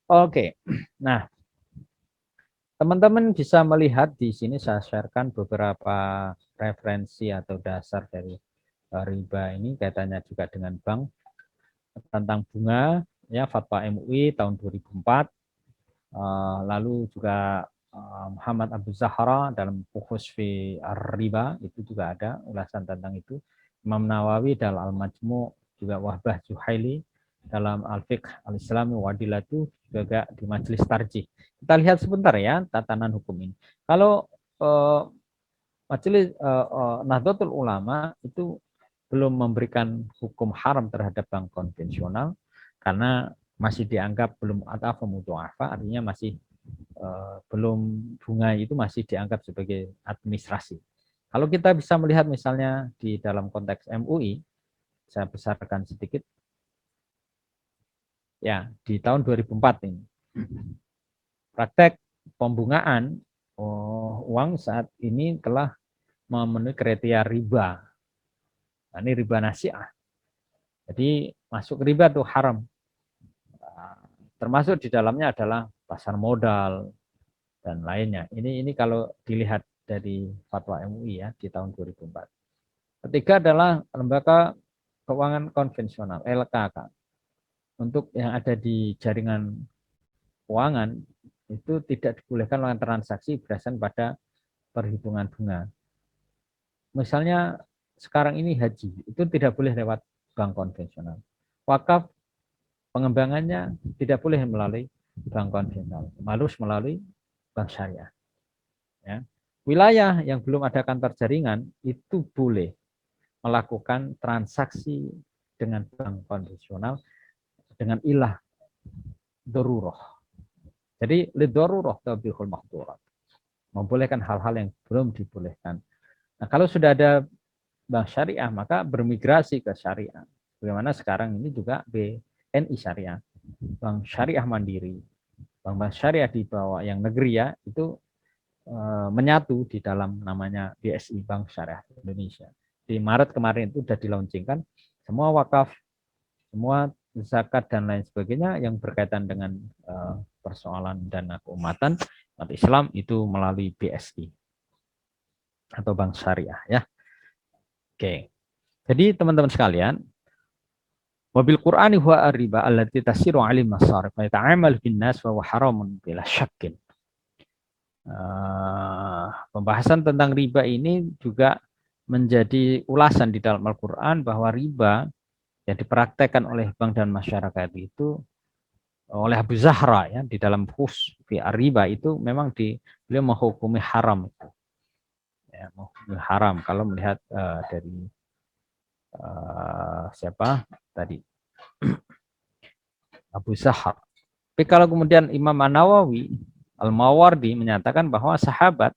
Oke. Nah, teman-teman bisa melihat di sini saya sharekan beberapa referensi atau dasar dari riba ini kaitannya juga dengan bank tentang bunga ya fatwa MUI tahun 2004. Lalu juga Muhammad Abu Zahra dalam Bukhus fi Riba itu juga ada ulasan tentang itu. Imam Nawawi dalam Al-Majmu' juga Wahbah Juhaili dalam Al-Fiqh Al-Islami Wadilatu juga di Majelis Tarjih. Kita lihat sebentar ya tatanan hukum ini. Kalau Majelis Nahdlatul Ulama itu belum memberikan hukum haram terhadap bank konvensional karena masih dianggap belum atau mutu'afa, artinya masih belum bunga itu masih dianggap sebagai administrasi. Kalau kita bisa melihat misalnya di dalam konteks MUI, saya besarkan sedikit, ya di tahun 2004 ini, praktek pembungaan uang saat ini telah memenuhi kriteria riba. Nah, ini riba nasiah. Jadi masuk riba itu haram. Termasuk di dalamnya adalah pasar modal dan lainnya. Ini kalau dilihat dari fatwa MUI ya di tahun 2004. Ketiga adalah lembaga keuangan konvensional (LKK). Untuk yang ada di jaringan keuangan itu tidak dibolehkan melakukan transaksi berdasarkan pada perhitungan bunga. Misalnya sekarang ini haji itu tidak boleh lewat bank konvensional. Wakaf pengembangannya tidak boleh melalui bank konvensional, harus melalui bank syariah. Ya. Wilayah yang belum ada kantor jaringan itu boleh melakukan transaksi dengan bank konvensional dengan ilah daruroh. Jadi lidaruroh tabihul mahdurat. Membolehkan hal-hal yang belum dibolehkan. Nah, kalau sudah ada bank syariah, maka bermigrasi ke syariah. Bagaimana sekarang ini juga BNI syariah, bank syariah mandiri, bank syariah di bawah yang negeri ya, itu menyatu di dalam namanya BSI, Bank Syariah Indonesia. Di Maret kemarin itu sudah dilaunchingkan, semua wakaf, semua zakat dan lain sebagainya yang berkaitan dengan persoalan dana keumatan umat Islam itu melalui BSI atau Bank Syariah ya. Oke. Jadi teman-teman sekalian, wabil Qur'ani huwa ar-riba allati tasiru 'alal masarif wa yata'amal bin nas wa huwa haramun bila syakkin. Pembahasan tentang riba ini juga menjadi ulasan di dalam Al-Quran bahwa riba yang dipraktekkan oleh bank dan masyarakat itu oleh Abu Zahra ya di dalam Hus fi riba itu memang beliau menghukumi haram itu. Ya, menghukumi haram kalau melihat dari siapa tadi Abu Zahra. Tapi kalau kemudian Imam An-Nawawi Al-Mawardi menyatakan bahwa sahabat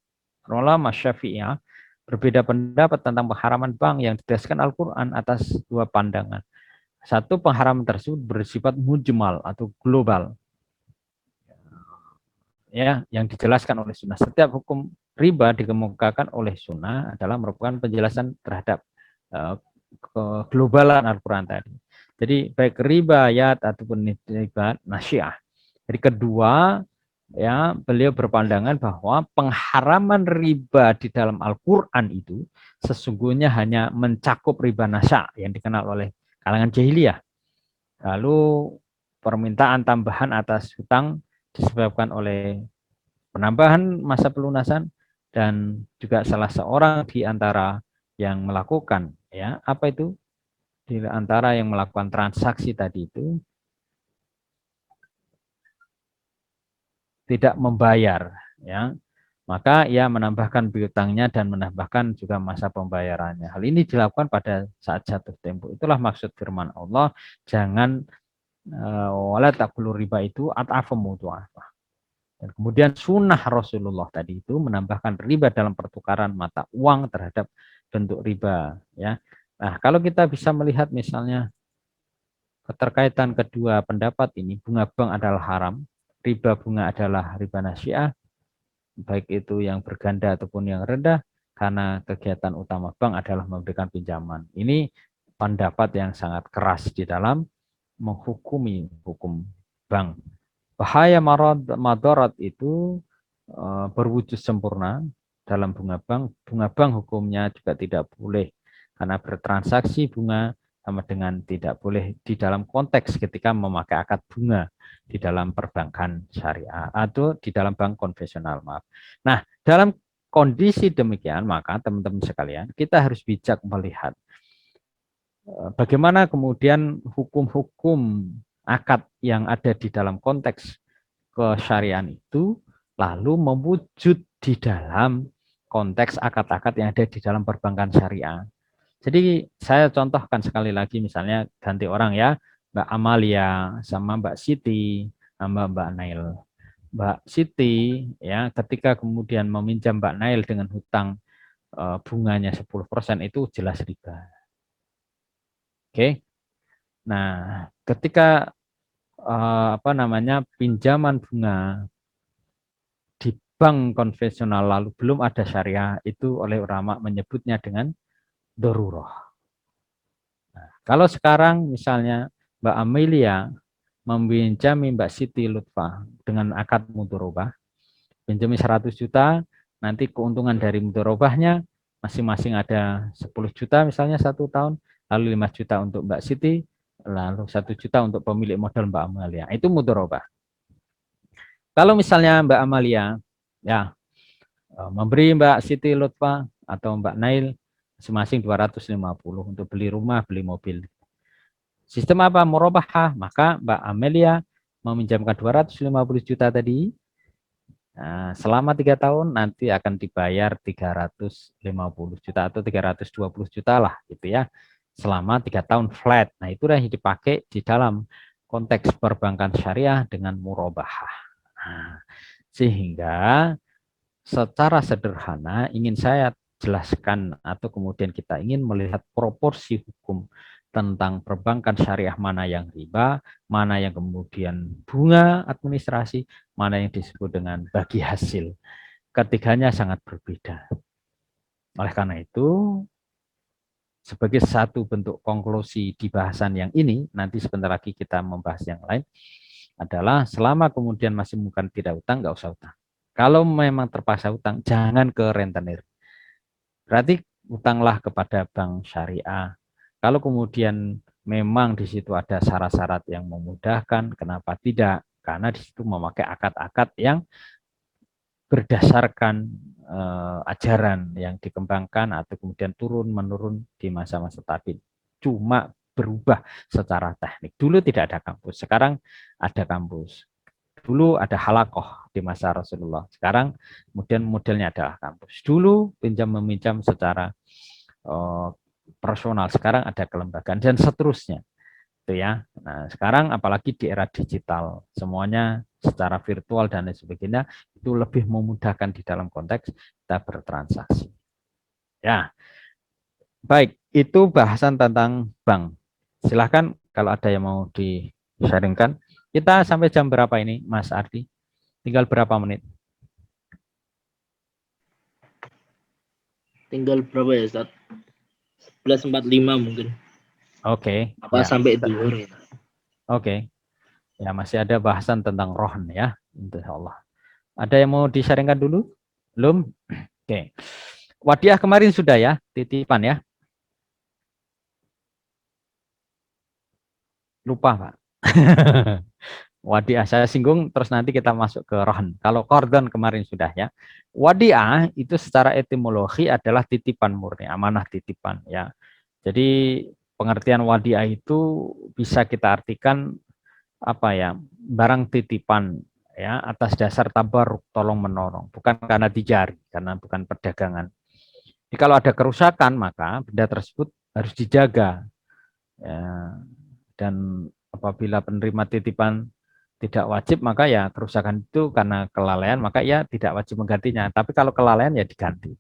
ulama Syafi'iyah berbeda pendapat tentang pengharaman bank yang didasarkan Al-Quran atas dua pandangan. Satu, pengharaman tersebut bersifat mujmal atau global, ya, yang dijelaskan oleh sunnah. Setiap hukum riba dikemukakan oleh sunnah adalah merupakan penjelasan terhadap keglobalan Al-Quran tadi. Jadi baik riba ayat ataupun riba nasiah. Jadi kedua, ya beliau berpandangan bahwa pengharaman riba di dalam Al-Quran itu sesungguhnya hanya mencakup riba nasa yang dikenal oleh kalangan jahiliyah. Lalu permintaan tambahan atas hutang disebabkan oleh penambahan masa pelunasan dan juga salah seorang di antara yang melakukan ya apa itu di antara yang melakukan transaksi tadi itu tidak membayar ya, maka ia menambahkan piutangnya dan menambahkan juga masa pembayarannya. Hal ini dilakukan pada saat jatuh tempo. Itulah maksud firman Allah, jangan wala taqulu riba itu at'afum mudha'afah. Dan kemudian sunnah Rasulullah tadi itu menambahkan riba dalam pertukaran mata uang terhadap bentuk riba ya. Nah, kalau kita bisa melihat misalnya keterkaitan kedua pendapat ini, bunga bank adalah haram, riba bunga adalah riba nasiah, baik itu yang berganda ataupun yang rendah, karena kegiatan utama bank adalah memberikan pinjaman. Ini pendapat yang sangat keras di dalam menghukumi hukum bank. Bahaya madarat itu berwujud sempurna dalam bunga bank. Bunga bank hukumnya juga tidak boleh karena bertransaksi bunga sama dengan tidak boleh di dalam konteks ketika memakai akad bunga di dalam perbankan syariah atau di dalam bank konvensional, maaf. Nah, dalam kondisi demikian maka teman-teman sekalian kita harus bijak melihat bagaimana kemudian hukum-hukum akad yang ada di dalam konteks kesyarian itu lalu mewujud di dalam konteks akad-akad yang ada di dalam perbankan syariah. Jadi saya contohkan sekali lagi misalnya ganti orang ya, Mbak Amalia sama Mbak Siti sama Mbak Nail. Mbak Siti ya ketika kemudian meminjam Mbak Nail dengan hutang bunganya 10% itu jelas riba. Oke. Nah, ketika apa namanya pinjaman bunga di bank konvensional lalu belum ada syariah itu oleh ulama menyebutnya dengan daruroh. Nah, kalau sekarang misalnya Mbak Amelia meminjami Mbak Siti Lutfah dengan akad mudharabah, pinjami 100 juta, nanti keuntungan dari mudharabahnya masing-masing ada 10 juta misalnya 1 tahun, lalu 5 juta untuk Mbak Siti, lalu 1 juta untuk pemilik modal Mbak Amalia. Itu mudharabah. Kalau misalnya Mbak Amalia ya memberi Mbak Siti Lutfa atau Mbak Nail masing-masing 250 untuk beli rumah, beli mobil. Sistem apa? Murabahah. Maka Mbak Amelia meminjamkan 250 juta tadi. Nah, selama 3 tahun nanti akan dibayar 350 juta atau 320 juta lah gitu ya. Selama 3 tahun flat. Nah, itu yang dipakai di dalam konteks perbankan syariah dengan murabahah. Nah, sehingga secara sederhana ingin saya jelaskan atau kemudian kita ingin melihat proporsi hukum tentang perbankan syariah mana yang riba, mana yang kemudian bunga administrasi, mana yang disebut dengan bagi hasil. Ketiganya sangat berbeda. Oleh karena itu, sebagai satu bentuk konklusi di bahasan yang ini, nanti sebentar lagi kita membahas yang lain, adalah selama kemudian masih bukan tidak utang, nggak usah utang. Kalau memang terpaksa utang, jangan ke rentenir. Berarti utanglah kepada bank syariah. Kalau kemudian memang di situ ada syarat-syarat yang memudahkan, kenapa tidak? Karena di situ memakai akad-akad yang berdasarkan ajaran yang dikembangkan atau kemudian turun menurun di masa-masa tabi'in. Cuma berubah secara teknik. Dulu tidak ada kampus, sekarang ada kampus. Dulu ada halakoh di masa Rasulullah. Sekarang kemudian modelnya adalah kampus. Dulu pinjam meminjam secara personal, sekarang ada kelembagaan dan seterusnya. Itu ya. Nah, sekarang apalagi di era digital, semuanya secara virtual dan lain sebagainya itu lebih memudahkan di dalam konteks kita bertransaksi. Ya, baik, itu bahasan tentang bank. Silahkan kalau ada yang mau di-sharingkan. Kita sampai jam berapa ini, Mas Ardi? Tinggal berapa menit? Tinggal berapa ya, Ustaz? 11.45 mungkin. Oke. Apa Ya. sampai duhur ya? Oke. Ya, masih ada bahasan tentang rohn ya, insya Allah. Ada yang mau di-sharingkan dulu? Belum? Oke. Wadiah kemarin sudah ya, titipan ya. Lupa, Pak. Wadiah saya singgung terus nanti kita masuk ke rohn. Kalau kordon kemarin sudah ya. Wadiah itu secara etimologi adalah titipan murni, amanah titipan ya. Jadi pengertian wadiah itu bisa kita artikan apa ya? Barang titipan ya atas dasar tabarruk tolong menolong, bukan karena dijari, karena bukan perdagangan. Jadi kalau ada kerusakan maka benda tersebut harus dijaga. Ya, dan apabila penerima titipan tidak wajib maka ya kerusakan itu karena kelalaian maka ya tidak wajib menggantinya. Tapi kalau kelalaian ya diganti.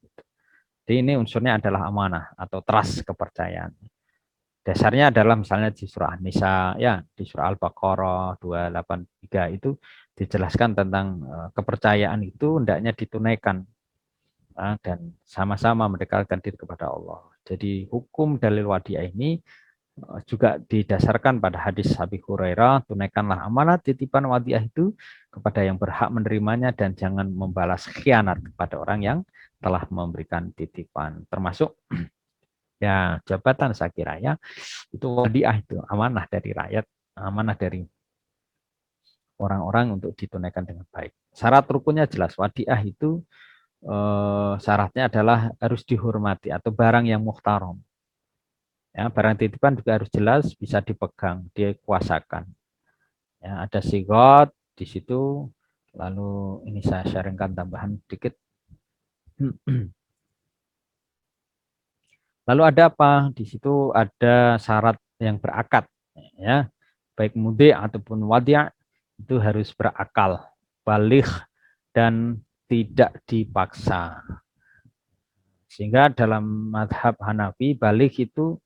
Jadi ini unsurnya adalah amanah atau trust kepercayaan. Dasarnya adalah misalnya di surah An-Nisa ya di surah Al-Baqarah 283 itu dijelaskan tentang kepercayaan itu hendaknya ditunaikan dan sama-sama mendekatkan diri kepada Allah. Jadi hukum dalil wadiah ini juga didasarkan pada hadis Abi Hurairah, tunaikanlah amanat titipan wadiah itu kepada yang berhak menerimanya dan jangan membalas khianat kepada orang yang telah memberikan titipan. Termasuk ya jabatan saya kira ya, itu wadiah itu amanah dari rakyat, amanah dari orang-orang untuk ditunaikan dengan baik. Syarat rukunnya jelas, wadiah itu syaratnya adalah harus dihormati atau barang yang muhtaram. Ya, barang titipan juga harus jelas, bisa dipegang, dikuasakan. Ya, ada sigot di situ. Lalu ini saya sharingkan tambahan sedikit. Lalu ada apa? Di situ ada syarat yang berakad. Ya, baik mudi ataupun wadi' itu harus berakal, balik dan tidak dipaksa. Sehingga dalam madhab Hanafi balik itu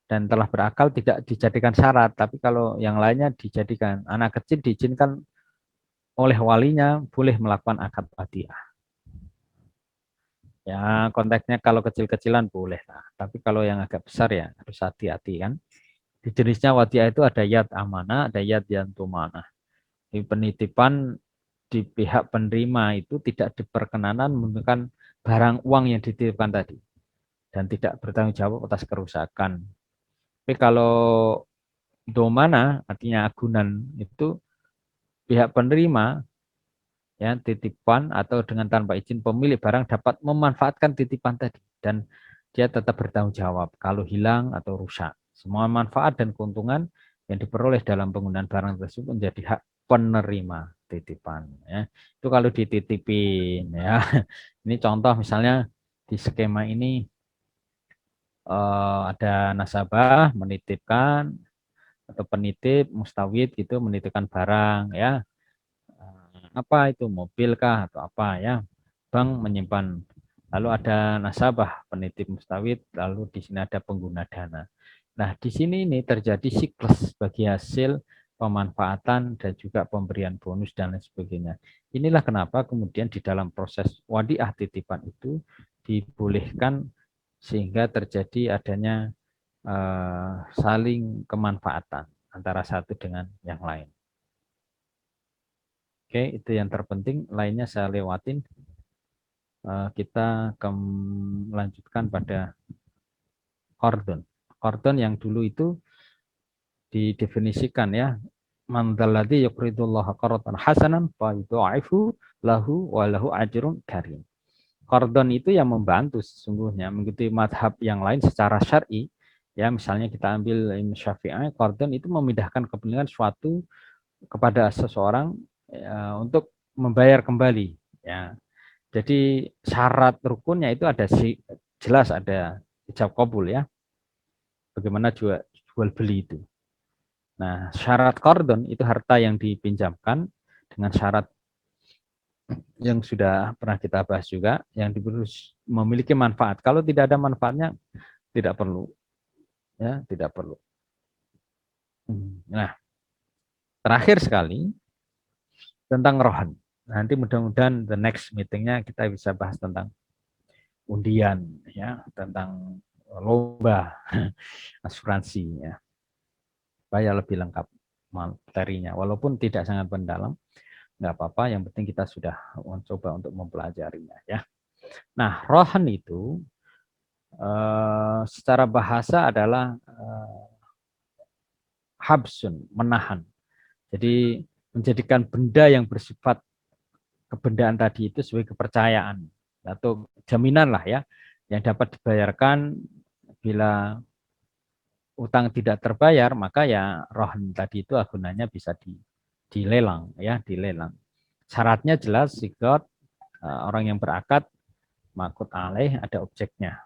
dan telah berakal tidak dijadikan syarat, tapi kalau yang lainnya dijadikan. Anak kecil diizinkan oleh walinya boleh melakukan akad wadiah. Ya konteksnya kalau kecil-kecilan boleh lah, tapi kalau yang agak besar ya harus hati-hati kan. Di jenisnya wadiah itu ada yad amanah, ada yad yantumana. Di penitipan di pihak penerima itu tidak diperkenanan menggunakan barang uang yang dititipkan tadi dan tidak bertanggung jawab atas kerusakan. Tapi kalau domana artinya agunan itu pihak penerima ya titipan atau dengan tanpa izin pemilik barang dapat memanfaatkan titipan tadi dan dia tetap bertanggung jawab kalau hilang atau rusak. Semua manfaat dan keuntungan yang diperoleh dalam penggunaan barang tersebut menjadi hak penerima titipan ya. Itu kalau dititipin ya. Ini contoh misalnya di skema ini ada nasabah menitipkan atau penitip mustawid gitu menitipkan barang ya apa itu mobil kah atau apa ya bank menyimpan lalu ada nasabah penitip mustawid lalu di sini ada pengguna dana. Nah di sini ini terjadi siklus bagi hasil pemanfaatan dan juga pemberian bonus dan lain sebagainya. Inilah kenapa kemudian di dalam proses wadiah titipan itu dibolehkan sehingga terjadi adanya saling kemanfaatan antara satu dengan yang lain. Oke, itu yang terpenting. Lainnya saya lewatin. Kita melanjutkan pada kordon. Kordon yang dulu itu didefinisikan ya. Man dzalladzi yuqridullaha qardan hasanan fa yudha'ifu lahu wa lahu ajrun karim. Kordon itu yang membantu sesungguhnya mengikuti madhab yang lain secara syar'i. Ya, misalnya kita ambil Imam Syafi'i, kordon itu memindahkan kepentingan suatu kepada seseorang ya, untuk membayar kembali. Ya, jadi syarat rukunnya itu ada jelas ada ijab kabul ya. Bagaimana jual beli itu. Nah, syarat kordon itu harta yang dipinjamkan dengan syarat yang sudah pernah kita bahas juga, yang memiliki manfaat. Kalau tidak ada manfaatnya, tidak perlu, ya, tidak perlu. Nah, terakhir sekali tentang rohan. Nanti mudah-mudahan the next meetingnya kita bisa bahas tentang undian, ya, tentang lomba, asuransi, ya, supaya lebih lengkap materinya. Walaupun tidak sangat mendalam, nggak apa-apa. Yang penting kita sudah mencoba untuk mempelajarinya, ya. Nah, rohan itu secara bahasa adalah habsun, menahan. Jadi menjadikan benda yang bersifat kebendaan tadi itu sebagai kepercayaan atau jaminan lah ya, yang dapat dibayarkan bila utang tidak terbayar, maka ya rohan tadi itu agunannya bisa dilelang ya, dilelang. Syaratnya jelas sigot orang yang berakad makut alaih ada objeknya.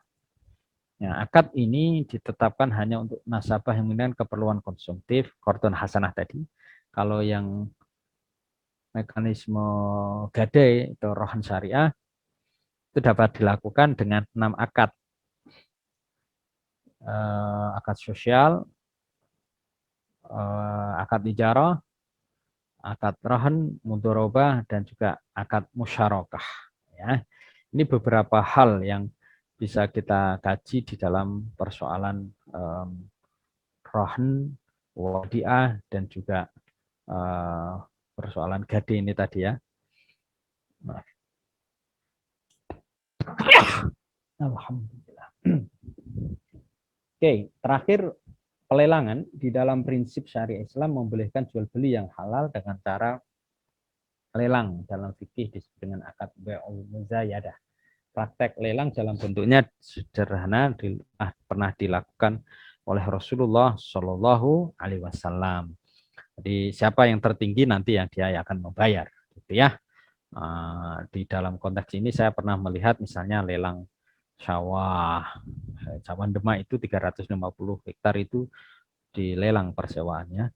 Ya, akad ini ditetapkan hanya untuk nasabah yang memiliki keperluan konsumtif, kordon hasanah tadi. Kalau yang mekanisme gadai atau rohan syariah itu dapat dilakukan dengan 6 akad. Akad sosial, akad ijarah, akad rohan, mudharabah, dan juga akad musyarakah. Ya. Ini beberapa hal yang bisa kita kaji di dalam persoalan rohn, wadiah, dan juga persoalan gade ini tadi ya. Alhamdulillah. Oke, terakhir pelelangan di dalam prinsip syariah Islam membolehkan jual beli yang halal dengan cara lelang. Dalam fikih disebut dengan akad bai'ul muzayadah. Praktek lelang dalam bentuknya sederhana pernah dilakukan oleh Rasulullah Shallallahu Alaihi Wasallam. Jadi siapa yang tertinggi nanti yang dia akan membayar, gitu ya. Di dalam konteks ini saya pernah melihat misalnya lelang sawah Cawan Demak itu 350 hektar itu dilelang persewaannya.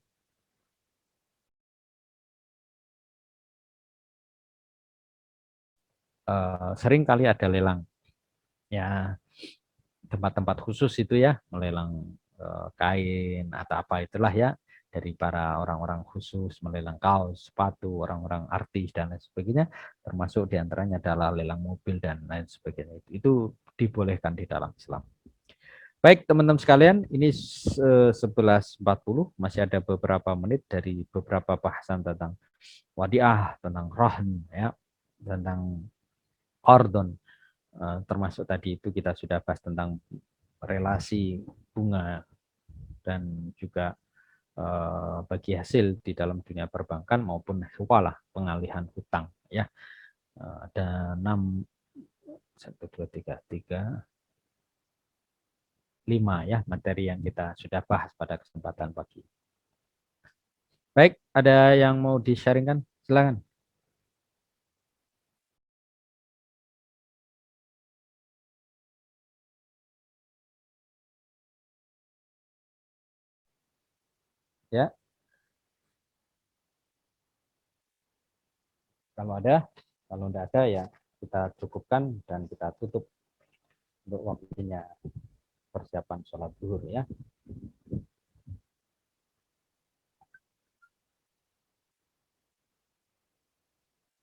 Sering kali ada lelang ya, tempat-tempat khusus itu ya, melelang kain atau apa itulah ya, dari para orang-orang khusus, melelang kaos, sepatu, orang-orang artis dan lain sebagainya, termasuk diantaranya adalah lelang mobil dan lain sebagainya. Itu dibolehkan di dalam Islam. Baik teman-teman sekalian, ini 11.40, masih ada beberapa menit dari beberapa bahasan tentang wadiah, tentang rahn, ya, tentang qardon. Termasuk tadi itu kita sudah bahas tentang relasi bunga dan juga bagi hasil di dalam dunia perbankan maupun huwalah, pengalihan hutang ya. Ada 6 1 2 3 5 ya materi yang kita sudah bahas pada kesempatan pagi. Baik, ada yang mau di-sharingkan? Silakan. Ya. Kalau ada, kalau tidak ada ya kita cukupkan dan kita tutup untuk waktunya persiapan sholat zuhur ya.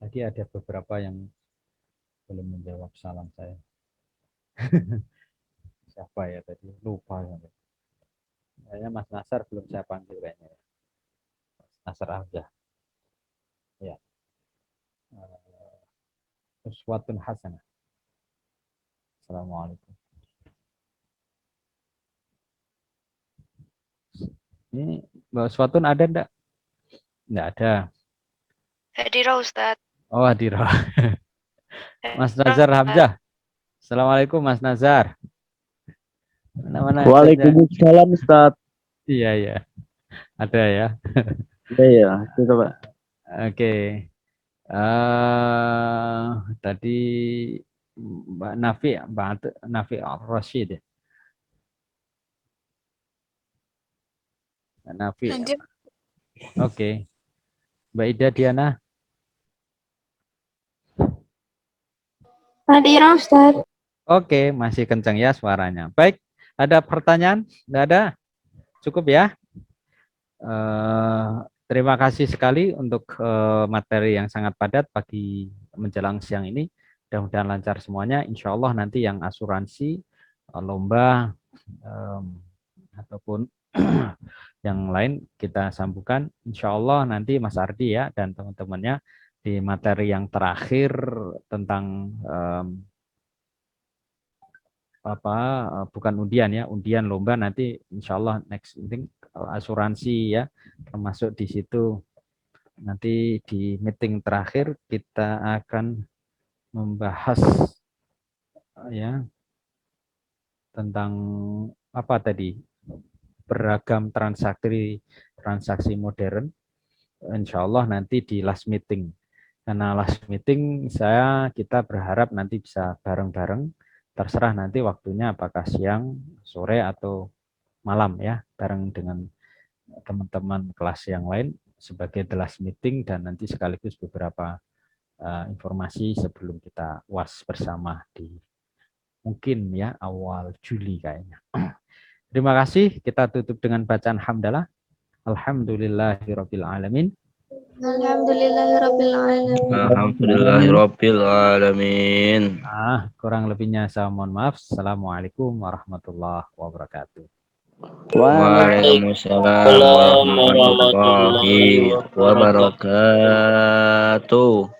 Tadi ada beberapa yang belum menjawab salam saya. Siapa ya tadi? Lupa. Kayaknya Mas Nasar belum saya panggil kayaknya. Mas Nasar aja. Ya. Uswatun hasanah. Assalamualaikum. Ini Mbak Uswatun ada enggak? Enggak ada. Hadirah Ustadz. Oh, hadirah. Mas Nazar Hamzah. Assalamualaikum Mas Nazar. Mana-mana Waalaikumsalam Ustaz. Iya, iya. Ada ya. Iya, itu Pak. Oke. Tadi Mbak Nafi Rashid. Mbak Nafi. Oke. Mbak Ida Diana. Hadirah Ustadz. Oke, masih kencang ya suaranya. Baik, ada pertanyaan? Nggak ada? Cukup ya? Terima kasih sekali untuk materi yang sangat padat pagi menjelang siang ini. Mudah-mudahan lancar semuanya. Insya Allah nanti yang asuransi, lomba, ataupun yang lain kita sambungkan. Insya Allah nanti Mas Ardi ya dan teman-temannya di materi yang terakhir tentang bukan undian ya, undian lomba nanti insya Allah next meeting asuransi ya, termasuk di situ nanti di meeting terakhir kita akan membahas ya tentang apa tadi, beragam transaksi modern. Insya Allah nanti di last meeting, karena last meeting kita berharap nanti bisa bareng-bareng. Terserah nanti waktunya apakah siang, sore, atau malam ya, bareng dengan teman-teman kelas yang lain sebagai the last meeting dan nanti sekaligus beberapa informasi sebelum kita UAS bersama di mungkin ya awal Juli kayaknya. Terima kasih, kita tutup dengan bacaan hamdalah. Alhamdulillahirabbil alamin. Alhamdulillahirabbil alamin. Kurang lebihnya saya mohon maaf. Assalamualaikum warahmatullahi wabarakatuh. Waalaikumsalam warahmatullahi wabarakatuh.